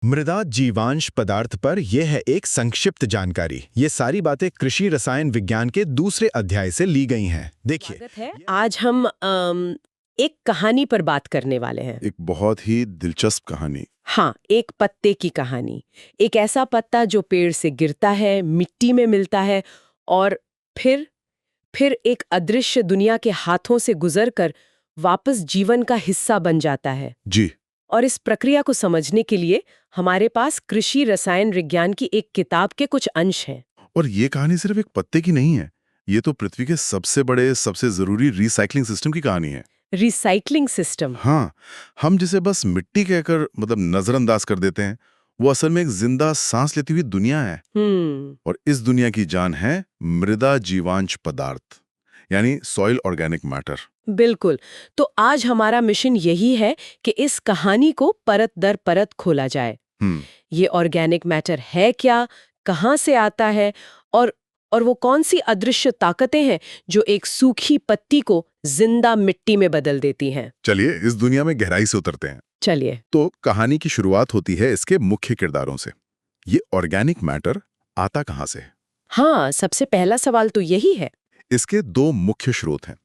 मृदा जीवांश पदार्थ पर यह है एक संक्षिप्त जानकारी। ये सारी बातें कृषि रसायन विज्ञान के दूसरे अध्याय से ली गई हैं। देखिए, स्वागत है। आज हम एक कहानी पर बात करने वाले हैं। एक बहुत ही दिलचस्प कहानी। हाँ, एक पत्ते की कहानी। एक ऐसा पत्ता जो पेड़ से गिरता है, मिट्टी में मिलता है और फिर एक अदृश्य दुनिया के हाथों से गुजरकर वापस जीवन का हिस्सा बन जाता है। जी। और इस प्रक्रिया को समझने के लिए हमारे पास कृषि रसायन विज्ञान की एक किताब के कुछ अंश हैं। और ये कहानी सिर्फ एक पत्ते की नहीं है, ये तो पृथ्वी के सबसे बड़े, सबसे जरूरी रिसाइकलिंग सिस्टम की कहानी है। Recycling system. हाँ, हम जिसे बस मिट्टी कहकर नजरअंदाज कर देते हैं, वो असल में एक जिंदा सांस लेती हुई दुनिया है। और इस दुनिया की जान है मृदा जीवांश पदार्थ, यानी सॉइल ऑर्गेनिक मैटर। बिल्कुल। तो आज हमारा मिशन यही है कि इस कहानी को परत दर परत खोला जाए। ये ऑर्गेनिक मैटर है क्या, कहाँ से आता है और वो कौन सी अदृश्य ताकतें हैं जो एक सूखी पत्ती को जिंदा मिट्टी में बदल देती हैं। चलिए इस दुनिया में गहराई से उतरते हैं। चलिए। तो कहानी की शुरुआत होती है इसके मुख्य किरदारों से। ये ऑर्गेनिक मैटर आता कहाँ से? हाँ, सबसे पहला सवाल तो यही है। इसके दो मुख्य स्रोत हैं।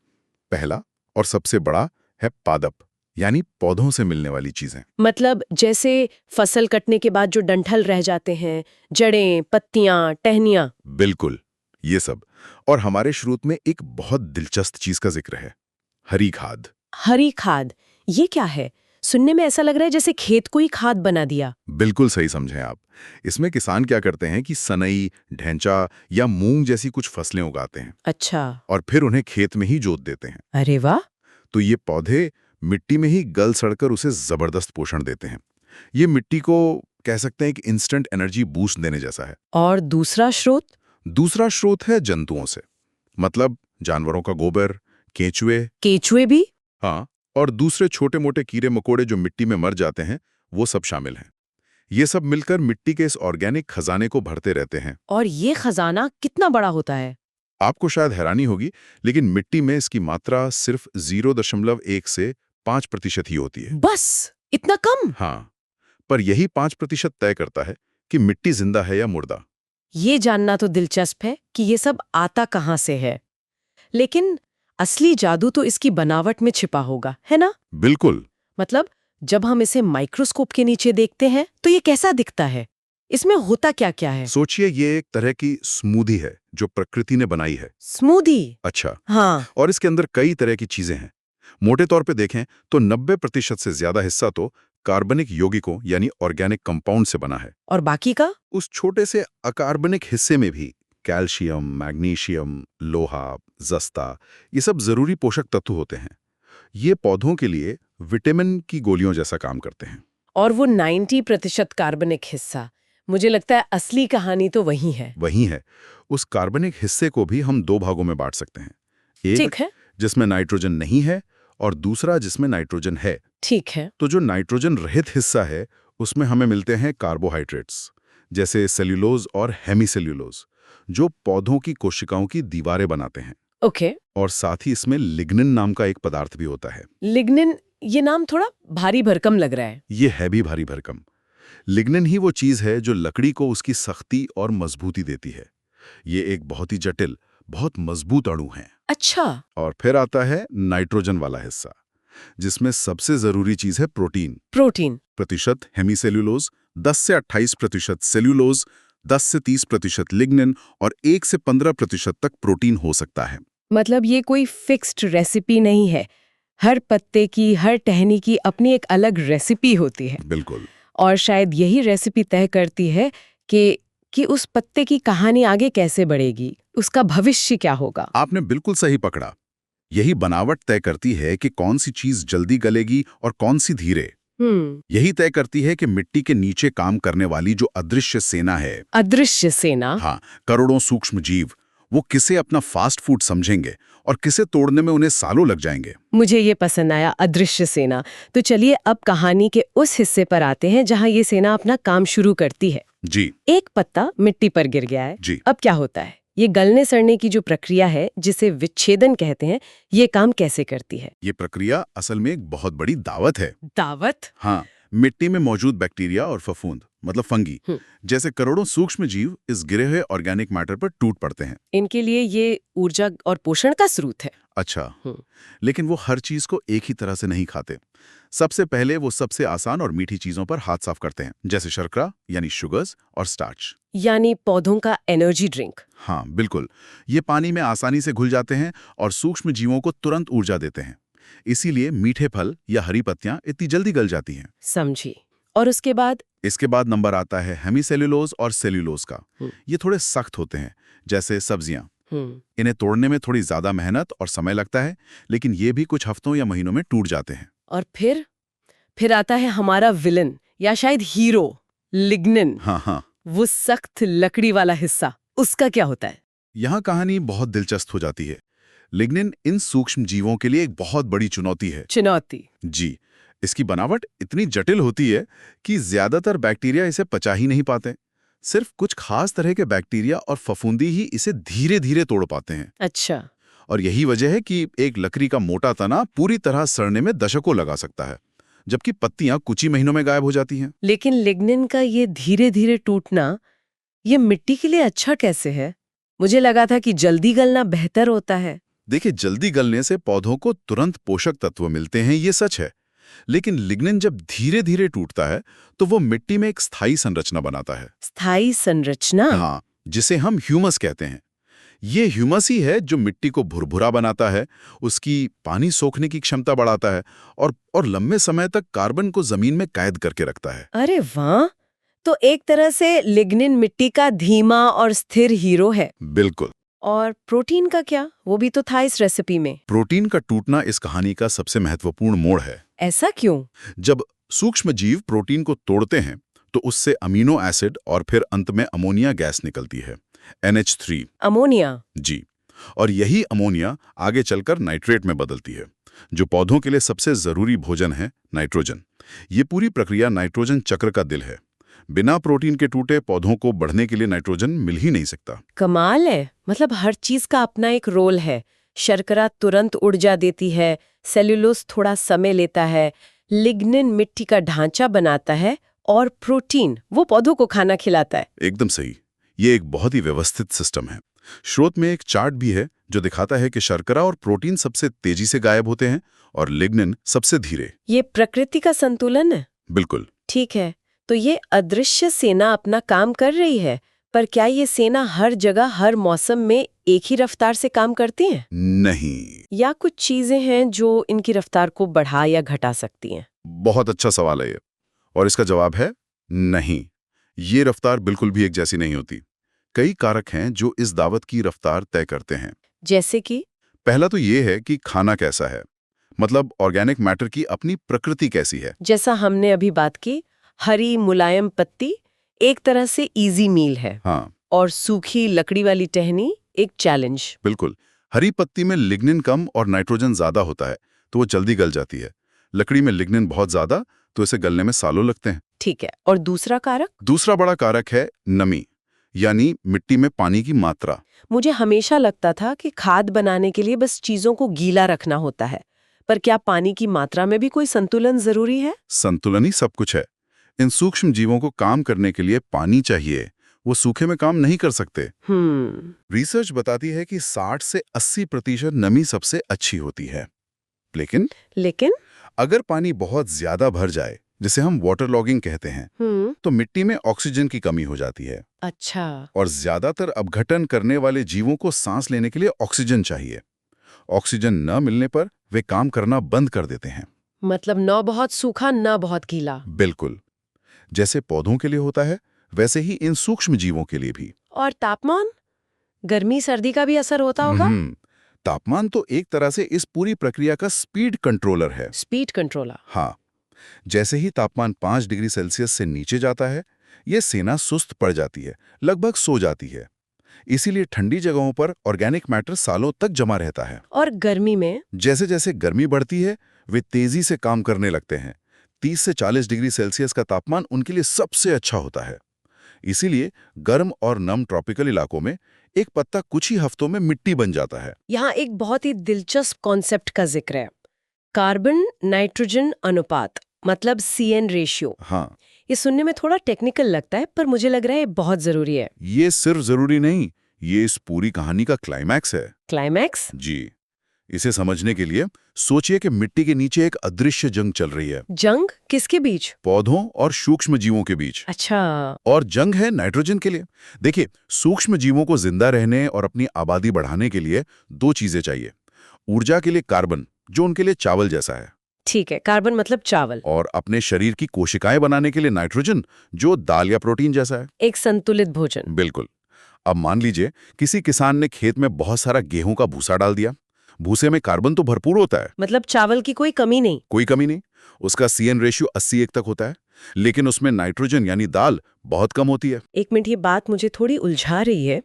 पहला और सबसे बड़ा है पादप, यानी पौधों से मिलने वाली चीजें। मतलब जैसे फसल कटने के बाद जो डंठल रह जाते हैं, जड़ें, पत्तियां, टहनियां। बिल्कुल, ये सब। और हमारे स्रोत में एक बहुत दिलचस्प चीज का जिक्र है, हरी खाद। हरी खाद, ये क्या है? सुनने में ऐसा लग रहा है जैसे खेत को ही खाद बना दिया। बिल्कुल सही समझे आप। इसमें किसान क्या करते हैं कि सनई, ढैंचा या मूंग जैसी कुछ फसलें उगाते हैं। अच्छा। और फिर उन्हें खेत में ही जोत देते हैं। अरे वाह। तो ये पौधे मिट्टी में ही गल सड़कर उसे जबरदस्त पोषण देते हैं। ये मिट्टी को कह सकते हैं कि इंस्टेंट एनर्जी बूस्ट देने जैसा है। और दूसरा स्रोत? दूसरा स्रोत है जंतुओं से, मतलब जानवरों का गोबर, केंचुए। केचुए भी? हाँ, और दूसरे छोटे मोटे कीड़े मकोड़े जो मिट्टी में मर जाते हैं, वो सब शामिल हैं। ये सब मिलकर मिट्टी के इस ऑर्गेनिक खजाने को भरते रहते हैं। और ये खजाना कितना बड़ा होता है? आपको शायद हैरानी होगी, लेकिन मिट्टी में इसकी मात्रा सिर्फ 0.1 से 5% ही होती है। बस इतना कम? हाँ, पर यही 5% तय करता है कि मिट्टी जिंदा है या मुर्दा। ये जानना तो दिलचस्प है कि ये सब आता कहाँ से है। लेकिन असली जादू तो इसकी बनावट में छिपा होगा, है ना? बिल्कुल। मतलब जब हम इसे माइक्रोस्कोप के नीचे देखते हैं तो ये कैसा दिखता है? इसमें होता क्या क्या है? सोचिए, ये एक तरह की स्मूदी है जो प्रकृति ने बनाई है। स्मूदी? अच्छा। हाँ। और इसके अंदर कई तरह की चीजें हैं। मोटे तौर पे देखें तो 90% से ज्यादा हिस्सा तो कार्बनिक यौगिकों यानी ऑर्गेनिक कंपाउंड से बना है। और बाकी का? उस छोटे से अकार्बनिक हिस्से में भी कैल्शियम, मैग्नीशियम, लोहा, जस्ता, ये सब जरूरी पोषक तत्व होते हैं। ये पौधों के लिए विटामिन की गोलियों जैसा काम करते हैं। और वो 90% कार्बनिक हिस्सा, मुझे लगता है असली कहानी तो वही है। वही है। उस कार्बनिक हिस्से को भी हम दो भागों में बांट सकते हैं। एक ठीक है। जिसमें नाइट्रोजन नहीं है और दूसरा जिसमें नाइट्रोजन है। ठीक है। तो जो नाइट्रोजन रहित हिस्सा है उसमें हमें मिलते हैं कार्बोहाइड्रेट्स, जैसे सेल्यूलोज और हेमीसेल्यूलोज, जो पौधों की कोशिकाओं की दीवारें बनाते हैं। ओके। और साथ ही इसमें लिग्निन नाम का एक पदार्थ भी होता है। लिग्निन, ये नाम थोड़ा भारी भरकम लग रहा है। ये है भी भारी भरकम। लिग्निन ही वो चीज है जो लकड़ी को उसकी सख्ती और मजबूती देती है। ये एक बहुत ही जटिल, बहुत मजबूत अणु है। अच्छा। और फिर आता है नाइट्रोजन वाला हिस्सा, जिसमें सबसे जरूरी चीज है प्रोटीन। प्रोटीन? प्रतिशत हेमीसेल्यूलोज, 10 से 28% सेल्यूलोज, 10 से 30% लिग्निन और 1 से 15% तक प्रोटीन हो सकता है। मतलब ये कोई फिक्स्ड रेसिपी नहीं है। हर पत्ते की, हर टहनी की अपनी एक अलग रेसिपी होती है। बिल्कुल। और शायद यही रेसिपी तय करती है कि उस पत्ते की कहानी आगे कैसे बढ़ेगी, उसका भविष्य क्या होगा। आपने बिल्कुल सही पकड़ा। यही बनावट तय करती है कि कौन सी चीज जल्दी गलेगी और कौन सी धीरे। यही तय करती है कि मिट्टी के नीचे काम करने वाली जो अदृश्य सेना है। अदृश्य सेना? हाँ, करोड़ों सूक्ष्म जीव, वो किसे अपना फास्ट फूड समझेंगे और किसे तोड़ने में उन्हें सालों लग जाएंगे। मुझे ये पसंद आया, अदृश्य सेना। तो चलिए अब कहानी के उस हिस्से पर आते हैं जहां ये सेना अपना काम शुरू करती है। जी। एक पत्ता मिट्टी पर गिर गया है। जी। अब क्या होता है? ये गलने सड़ने की जो प्रक्रिया है, जिसे विच्छेदन कहते हैं, ये काम कैसे करती है? ये प्रक्रिया असल में एक बहुत बड़ी दावत है। दावत? हाँ, मिट्टी में मौजूद बैक्टीरिया और फफूंद मतलब फंगी जैसे करोड़ों सूक्ष्म जीव इस गिरे हुए ऑर्गेनिक मैटर पर टूट पड़ते हैं। इनके लिए ये ऊर्जा और पोषण का स्रोत है। अच्छा, लेकिन वो हर चीज को एक ही तरह से नहीं खाते। सबसे पहले वो सबसे आसान और मीठी चीजों पर हाथ साफ करते हैं, जैसे शर्करा यानी शुगर्स और स्टार्च। यानी पौधों का एनर्जी ड्रिंक। हाँ बिल्कुल, ये पानी में आसानी से घुल जाते हैं और सूक्ष्म जीवों को तुरंत ऊर्जा देते हैं। इसीलिए मीठे फल या हरी पत्तियां इतनी जल्दी गल जाती हैं। समझी। और उसके बाद? इसके बाद नंबर आता है हेमीसेल्यूलोज और सेल्यूलोज का। ये थोड़े सख्त होते हैं, जैसे सब्जियां। इन्हें तोड़ने में थोड़ी ज्यादा मेहनत और समय लगता है, लेकिन ये भी कुछ हफ्तों या महीनों में टूट जाते हैं। और फिर आता है हमारा विलन या शायद हीरो, लिग्निन। हाँ, वो सख्त लकड़ी वाला हिस्सा, उसका क्या होता है? यहाँ कहानी बहुत दिलचस्प हो जाती है। लिग्निन इन सूक्ष्म जीवों के लिए एक बहुत बड़ी चुनौती है। चुनौती? जी, इसकी बनावट इतनी जटिल होती है कि ज्यादातर बैक्टीरिया इसे पचा ही नहीं पाते। सिर्फ कुछ खास तरह के बैक्टीरिया और फफूंदी ही इसे धीरे धीरे तोड़ पाते हैं। अच्छा। और यही वजह है कि एक लकड़ी का मोटा तना पूरी तरह सड़ने में दशकों लगा सकता है, जबकि पत्तियां कुछ ही महीनों में गायब हो जाती हैं। लेकिन लिग्निन का ये धीरे धीरे टूटना, ये मिट्टी के लिए अच्छा कैसे है? मुझे लगा था कि जल्दी गलना बेहतर होता है। देखिए, जल्दी गलने से पौधों को तुरंत पोषक तत्व मिलते हैं, ये सच है। लेकिन लिग्निन जब धीरे धीरे टूटता है तो वो मिट्टी में एक स्थायी संरचना बनाता है। स्थायी संरचना? हाँ, जिसे हम ह्यूमस कहते हैं। ये ह्यूमस ही है जो मिट्टी को भुरभुरा बनाता है, उसकी पानी सोखने की क्षमता बढ़ाता है और लंबे समय तक कार्बन को जमीन में कैद करके रखता है। अरे वाह! तो एक तरह से लिग्निन मिट्टी का धीमा और स्थिर हीरो है। बिल्कुल। और प्रोटीन का क्या? वो भी तो था इस रेसिपी में। प्रोटीन का टूटना इस कहानी का सबसे महत्वपूर्ण मोड़ है। ऐसा क्यों? जब सूक्ष्म जीव प्रोटीन को तोड़ते हैं तो उससे अमीनो एसिड और फिर अंत में अमोनिया गैस निकलती है, NH3। अमोनिया? जी, और यही अमोनिया आगे चलकर नाइट्रेट में बदलती है, जो पौधों के लिए सबसे जरूरी भोजन है, नाइट्रोजन। ये पूरी प्रक्रिया नाइट्रोजन चक्र का दिल है। बिना प्रोटीन के टूटे पौधों को बढ़ने के लिए नाइट्रोजन मिल ही नहीं सकता। कमाल है। मतलब हर चीज का अपना एक रोल है। शर्करा तुरंत ऊर्जा देती है, सेल्यूलोज थोड़ा समय लेता है, लिग्निन मिट्टी का ढांचा बनाता है और प्रोटीन वो पौधों को खाना खिलाता है। एकदम सही। ये एक बहुत ही व्यवस्थित सिस्टम है। स्रोत में एक चार्ट भी है जो दिखाता है कि शर्करा और प्रोटीन सबसे तेजी से गायब होते हैं और लिग्निन सबसे धीरे। ये प्रकृति का संतुलन है। बिल्कुल। ठीक है, तो ये अदृश्य सेना अपना काम कर रही है, पर क्या ये सेना हर जगह हर मौसम में एक ही रफ्तार से काम करती है? नहीं। या कुछ चीजें हैं जो इनकी रफ्तार को बढ़ा या घटा सकती हैं? बहुत अच्छा सवाल है ये, और इसका जवाब है नहीं। ये रफ्तार बिल्कुल भी एक जैसी नहीं होती। कई कारक हैं जो इस दावत की रफ्तार तय करते हैं। जैसे कि? पहला तो ये है कि खाना कैसा है, मतलब ऑर्गेनिक मैटर की अपनी प्रकृति कैसी है। जैसा हमने अभी बात की, हरी मुलायम पत्ती एक तरह से इजी मील है। हाँ, और सूखी लकड़ी वाली टहनी एक चैलेंज। बिल्कुल। हरी पत्ती में लिग्निन कम और नाइट्रोजन ज्यादा होता है, तो वो जल्दी गल जाती है। लकड़ी में लिग्निन बहुत ज्यादा, तो इसे गलने में सालों लगते हैं। ठीक है, और दूसरा कारक? दूसरा बड़ा कारक है नमी, यानी मिट्टी में पानी की मात्रा। मुझे हमेशा लगता था कि खाद बनाने के लिए बस चीजों को गीला रखना होता है, पर क्या पानी की मात्रा में भी कोई संतुलन जरूरी है? संतुलन ही सब कुछ है। इन सूक्ष्म जीवों को काम करने के लिए पानी चाहिए, वो सूखे में काम नहीं कर सकते। रिसर्च बताती है कि 60 से 80% नमी सबसे अच्छी होती है। लेकिन अगर पानी बहुत ज्यादा भर जाए, जिसे हम वाटर लॉगिंग कहते हैं, तो मिट्टी में ऑक्सीजन की कमी हो जाती है। अच्छा। और ज्यादातर अपघटन करने वाले जीवों को सांस लेने के लिए ऑक्सीजन चाहिए। ऑक्सीजन न मिलने पर वे काम करना बंद कर देते हैं। मतलब न बहुत सूखा न बहुत गीला। बिल्कुल। जैसे पौधों के लिए होता है, वैसे ही इन सूक्ष्म जीवों के लिए भी। और तापमान, गर्मी सर्दी का भी असर होता होगा? तापमान तो एक तरह से इस पूरी प्रक्रिया का स्पीड कंट्रोलर है। Speed controller? हाँ, जैसे ही तापमान 5 डिग्री सेल्सियस से नीचे जाता है, यह सेना सुस्त पड़ जाती है, लगभग सो जाती है। इसीलिए ठंडी जगहों पर ऑर्गेनिक मैटर सालों तक जमा रहता है। और गर्मी में? जैसे जैसे गर्मी बढ़ती है, वे तेजी से काम करने लगते हैं। 30 से 40 डिग्री सेल्सियस का तापमान उनके लिए सबसे अच्छा होता है। इसीलिए गर्म और नम ट्रॉपिकल इलाकों में एक पत्ता कुछ ही हफ्तों में मिट्टी बन जाता है। यहाँ एक बहुत ही दिलचस्प कॉन्सेप्ट का जिक्र है, कार्बन नाइट्रोजन अनुपात। मतलब CN रेशियो। हाँ, ये सुनने में थोड़ा टेक्निकल लगता है, पर मुझे लग रहा है ये बहुत जरूरी है। ये सिर्फ जरूरी नहीं, ये इस पूरी कहानी का क्लाइमैक्स है। क्लाइमैक्स? जी, इसे समझने के लिए सोचिए कि मिट्टी के नीचे एक अदृश्य जंग चल रही है, जंग किसके बीच? पौधों और सूक्ष्म जीवों के बीच। अच्छा। और जंग है नाइट्रोजन के लिए। देखिए, सूक्ष्म जीवों को जिंदा रहने और अपनी आबादी बढ़ाने के लिए दो चीजें चाहिए। ऊर्जा के लिए कार्बन, जो उनके लिए चावल जैसा है, ठीक है, कार्बन मतलब चावल। और अपने शरीर की कोशिकाएं बनाने के लिए नाइट्रोजन, जो दाल या प्रोटीन जैसा है। एक संतुलित भोजन। बिल्कुल। अब मान लीजिए किसी किसान ने खेत में बहुत सारा गेहूं का भूसा डाल दिया। भूसे में कार्बन तो भरपूर होता है, मतलब चावल की कोई कमी नहीं। कोई कमी नहीं। उसका CN रेशियो 80:1 तक होता है, लेकिन उसमें नाइट्रोजन यानी दाल बहुत कम होती है। एक मिनट, ये बात मुझे थोड़ी उलझा रही है।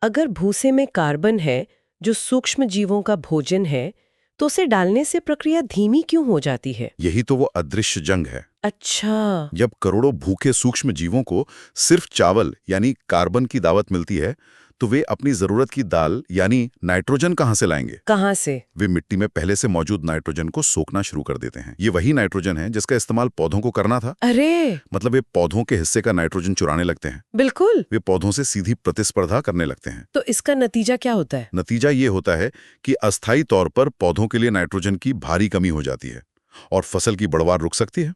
अगर भूसे में कार्बन है, जो सूक्ष्म जीवों का भोजन है, तो उसे डालने से प्रक्रिया धीमी क्यों हो जाती है? यही तो वो अदृश्य जंग है। अच्छा। जब करोड़ों भूखे सूक्ष्म जीवों को सिर्फ चावल यानी कार्बन की दावत मिलती है, तो वे अपनी जरूरत की दाल यानी नाइट्रोजन कहां से लाएंगे? कहां से? वे मिट्टी में पहले से मौजूद नाइट्रोजन को सोखना शुरू कर देते हैं। ये वही नाइट्रोजन है जिसका इस्तेमाल पौधों को करना था। अरे! मतलब वे पौधों के हिस्से का नाइट्रोजन चुराने लगते हैं। बिल्कुल। वे पौधों से सीधी प्रतिस्पर्धा करने लगते हैं। तो इसका नतीजा क्या होता है? नतीजा ये होता है कि अस्थायी तौर पर पौधों के लिए नाइट्रोजन की भारी कमी हो जाती है और फसल की बढ़वार रुक सकती है।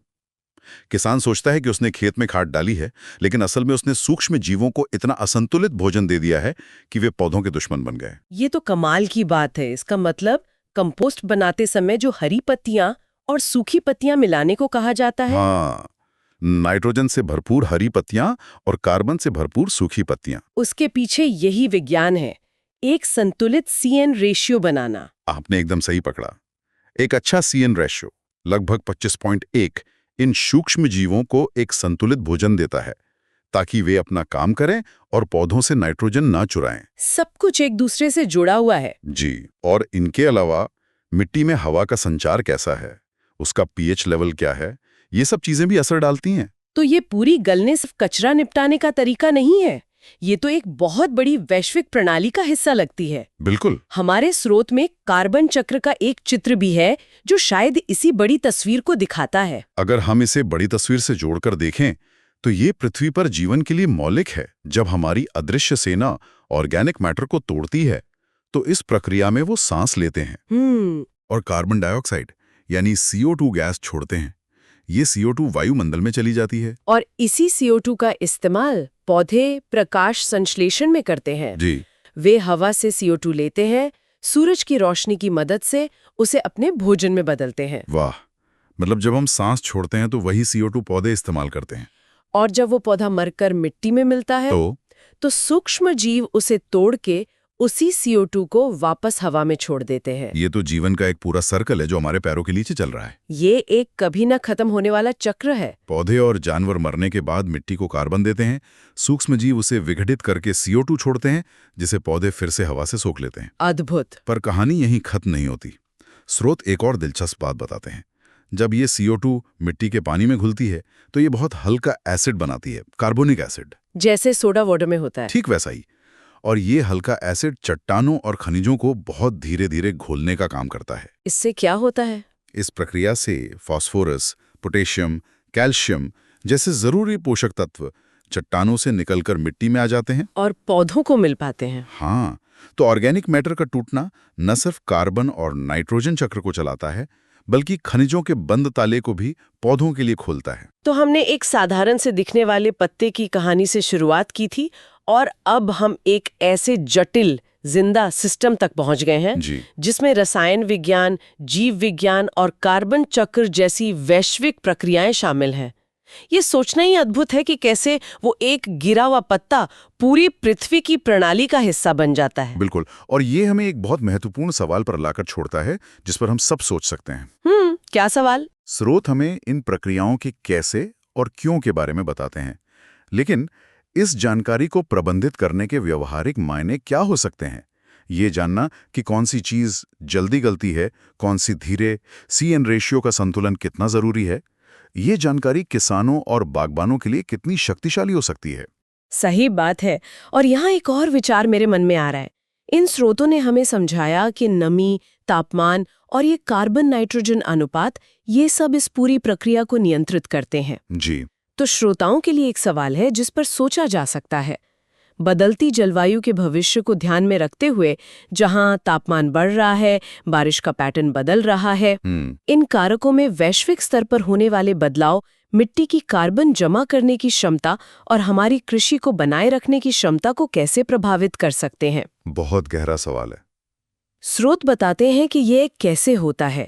किसान सोचता है कि उसने खेत में खाद डाली है, लेकिन असल में उसने सूक्ष्म जीवों को इतना असंतुलित भोजन दे दिया है कि वे पौधों के दुश्मन बन गए। ये तो कमाल की बात है। इसका मतलब कंपोस्ट बनाते समय जो हरी पत्तियां और सूखी पत्तियां मिलाने को कहा जाता है। हाँ, नाइट्रोजन से भरपूर हरी पत्तियां और कार्बन से भरपूर सूखी पत्तियां। उसके पीछे यही विज्ञान है, एक संतुलित CN रेशियो बनाना। आपने एकदम सही पकड़ा। एक अच्छा CN रेशियो लगभग 25.1 इन सूक्ष्म जीवों को एक संतुलित भोजन देता है, ताकि वे अपना काम करें और पौधों से नाइट्रोजन ना चुराएं। सब कुछ एक दूसरे से जुड़ा हुआ है। जी, और इनके अलावा मिट्टी में हवा का संचार कैसा है, उसका pH लेवल क्या है, ये सब चीजें भी असर डालती हैं। तो ये पूरी गलने सिर्फ कचरा निपटाने का तरीका नहीं है, ये तो एक बहुत बड़ी वैश्विक प्रणाली का हिस्सा लगती है। बिल्कुल। हमारे स्रोत में कार्बन चक्र का एक चित्र भी है, जो शायद इसी बड़ी तस्वीर को दिखाता है। अगर हम इसे बड़ी तस्वीर से जोड़कर देखें, तो ये पृथ्वी पर जीवन के लिए मौलिक है। जब हमारी अदृश्य सेना ऑर्गेनिक मैटर को तोड़ती है, तो इस प्रक्रिया में वो सांस लेते हैं और कार्बन डाइऑक्साइड यानी CO2 गैस छोड़ते हैं। ये CO2 वायुमंडल में चली जाती है और इसी CO2 का इस्तेमाल पौधे प्रकाश संश्लेषण में करते हैं। जी। वे हवा से CO2 लेते हैं, सूरज की रोशनी की मदद से उसे अपने भोजन में बदलते हैं। वाह, मतलब जब हम सांस छोड़ते हैं तो वही CO2 पौधे इस्तेमाल करते हैं। और जब वो पौधा मरकर मिट्टी में मिलता है तो सूक्ष्म जीव उसे तोड़ के उसी CO2 को वापस हवा में छोड़ देते हैं। ये तो जीवन का एक पूरा सर्कल है जो हमारे पैरों के नीचे चल रहा है। ये एक कभी न खत्म होने वाला चक्र है। पौधे और जानवर मरने के बाद मिट्टी को कार्बन देते हैं, सूक्ष्म जीव उसे विघटित करके CO2 छोड़ते हैं, जिसे पौधे फिर से हवा से सोख लेते हैं। अद्भुत। पर कहानी यहीं खत्म नहीं होती। स्रोत एक और दिलचस्प बात बताते हैं। जब ये CO2 मिट्टी के पानी में घुलती है तो ये बहुत हल्का एसिड बनाती है, कार्बोनिक एसिड, जैसे सोडा वाटर में होता है। ठीक वैसा ही। और ये हल्का एसिड चट्टानों और खनिजों को बहुत धीरे धीरे घोलने का काम करता है। इससे क्या होता है? इस प्रक्रिया से फास्फोरस, पोटेशियम, कैल्शियम जैसे जरूरी पोषक तत्व चट्टानों से निकलकर मिट्टी में आ जाते हैं और पौधों को मिल पाते हैं। हाँ, तो ऑर्गेनिक मैटर का टूटना न सिर्फ कार्बन और नाइट्रोजन चक्र को चलाता है, बल्कि खनिजों के बंद ताले को भी पौधों के लिए खोलता है। तो हमने एक साधारण से दिखने वाले पत्ते की कहानी से शुरुआत की थी और अब हम एक ऐसे जटिल जिंदा सिस्टम तक पहुंच गए हैं जिसमें रसायन विज्ञान, जीव विज्ञान और कार्बन चक्र जैसी वैश्विक प्रक्रियाएं शामिल हैं। ये सोचना ही अद्भुत है कि कैसे वो एक गिरा हुआ पत्ता पूरी पृथ्वी की प्रणाली का हिस्सा बन जाता है। बिल्कुल, और ये हमें एक बहुत महत्वपूर्ण सवाल पर लाकर छोड़ता है जिस पर हम सब सोच सकते हैं। क्या सवाल? स्रोत हमें इन प्रक्रियाओं के कैसे और क्यों के बारे में बताते हैं, लेकिन इस जानकारी को प्रबंधित करने के व्यवहारिक मायने क्या हो सकते हैं? ये जानना कि कौन सी चीज जल्दी गलती है, कौन सी धीरे, CN रेशियो का संतुलन कितना जरूरी है, ये जानकारी किसानों और बागबानों के लिए कितनी शक्तिशाली हो सकती है। सही बात है। और यहाँ एक और विचार मेरे मन में आ रहा है। इन स्रोतों ने हमें समझाया कि नमी, तापमान और ये कार्बन नाइट्रोजन अनुपात ये सब इस पूरी प्रक्रिया को नियंत्रित करते हैं। जी। तो श्रोताओं के लिए एक सवाल है जिस पर सोचा जा सकता है। बदलती जलवायु के भविष्य को ध्यान में रखते हुए, जहां तापमान बढ़ रहा है, बारिश का पैटर्न बदल रहा है, इन कारकों में वैश्विक स्तर पर होने वाले बदलाव मिट्टी की कार्बन जमा करने की क्षमता और हमारी कृषि को बनाए रखने की क्षमता को कैसे प्रभावित कर सकते हैं? बहुत गहरा सवाल है। स्रोत बताते हैं कि ये कैसे होता है,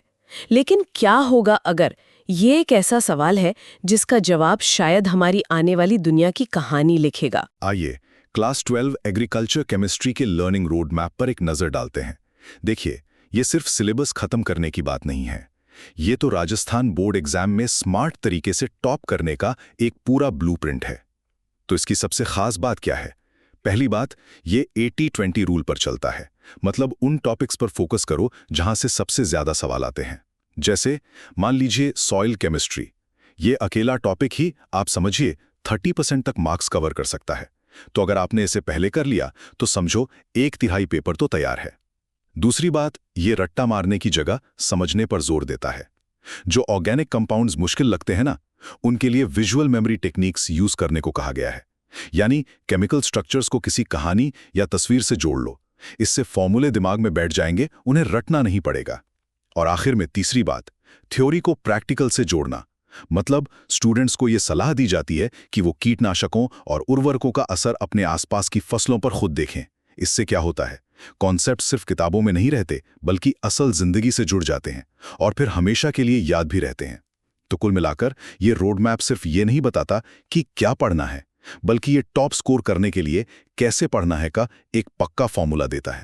लेकिन क्या होगा अगर ये एक ऐसा सवाल है जिसका जवाब शायद हमारी आने वाली दुनिया की कहानी लिखेगा। आइए क्लास 12 एग्रीकल्चर केमिस्ट्री के लर्निंग रोड मैप पर एक नजर डालते हैं। देखिए, ये सिर्फ सिलेबस खत्म करने की बात नहीं है। ये तो राजस्थान बोर्ड एग्जाम में स्मार्ट तरीके से टॉप करने का एक पूरा ब्लूप्रिंट है। तो इसकी सबसे खास बात क्या है? पहली बात, ये 80-20 रूल पर चलता है। मतलब उन टॉपिक्स पर फोकस करो जहां से सबसे ज्यादा सवाल आते हैं। जैसे मान लीजिए सॉइल केमिस्ट्री, ये अकेला टॉपिक ही आप समझिए 30% तक मार्क्स कवर कर सकता है। तो अगर आपने इसे पहले कर लिया तो समझो 1/3 पेपर तो तैयार है। दूसरी बात, ये रट्टा मारने की जगह समझने पर जोर देता है। जो ऑर्गेनिक कंपाउंड्स मुश्किल लगते हैं ना, उनके लिए विजुअल मेमोरी टेक्निक्स यूज करने को कहा गया है। यानी केमिकल स्ट्रक्चर्स को किसी कहानी या तस्वीर से जोड़ लो। इससे फॉर्मूले दिमाग में बैठ जाएंगे, उन्हें रटना नहीं पड़ेगा। और आखिर में तीसरी बात, थ्योरी को प्रैक्टिकल से जोड़ना। मतलब स्टूडेंट्स को यह सलाह दी जाती है कि वो कीटनाशकों और उर्वरकों का असर अपने आसपास की फसलों पर खुद देखें। इससे क्या होता है, कॉन्सेप्ट सिर्फ किताबों में नहीं रहते, बल्कि असल जिंदगी से जुड़ जाते हैं और फिर हमेशा के लिए याद भी रहते हैं। तो कुल मिलाकर ये रोड मैप सिर्फ ये नहीं बताता कि क्या पढ़ना है, बल्कि ये टॉप स्कोर करने के लिए कैसे पढ़ना है का एक पक्का फॉर्मूला देता है।